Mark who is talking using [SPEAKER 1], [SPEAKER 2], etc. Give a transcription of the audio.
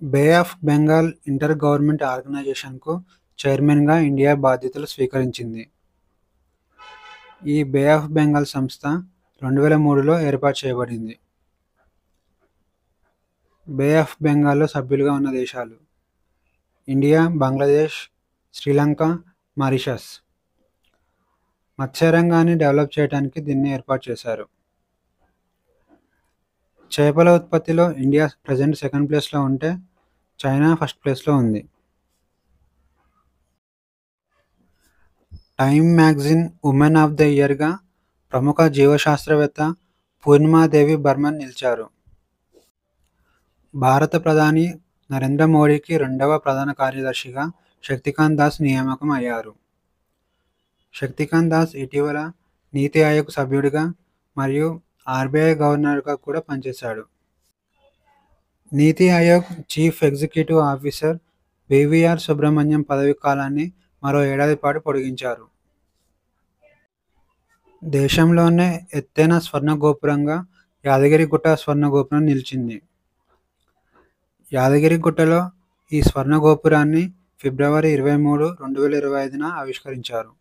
[SPEAKER 1] Bay of Bengal inter government ఆర్గనైజేషన్కు చైర్మన్గా India బాధ్యతలు స్వీకరించింది. ఈ బే ఆఫ్ బెంగాల్ సంస్థ 2003లో ఏర్పాటు చేయబడింది. బే ఆఫ్ బెంగాల్లో సభ్యులుగా ఉన్న దేశాలు: ఇండియా, బంగ్లాదేశ్, శ్రీలంక, మారిషస్. మత్స్యరంగాన్ని డెవలప్ చేయడానికి దీన్ని ఏర్పాటు చేశారు. చేపల ఉత్పత్తిలో ఇండియా ప్రజెంట్ సెకండ్ ప్లేస్లో ఉంటే చైనా ఫస్ట్ ప్లేస్లో ఉంది. Time magazine woman of the ఇయర్గా ప్రముఖ జీవశాస్త్రవేత్త పూర్ణిమాదేవి బర్మన్ నిలిచారు. భారత ప్రధాని నరేంద్ర మోడీకి రెండవ ప్రధాన కార్యదర్శిగా శక్తికాంత్ దాస్ నియామకం అయ్యారు. శక్తికాంత్ దాస్ ఇటీవల నీతి ఆయోగ్ సభ్యుడిగా మరియు ఆర్బీఐ గవర్నర్గా కూడా పనిచేశాడు. నీతి Aayog chief executive officer BVR Subrahmanyam పదవీ కాలాన్ని మరో ఏడాది పాటు పొడిగించారు. దేశంలోనే ఎత్తైన స్వర్ణ గోపురంగా యాదగిరిగుట్ట స్వర్ణ గోపురం నిలిచింది. యాదగిరిగుట్టలో ఈ స్వర్ణ గోపురాన్ని ఫిబ్రవరి 23, 2025న ఆవిష్కరించారు.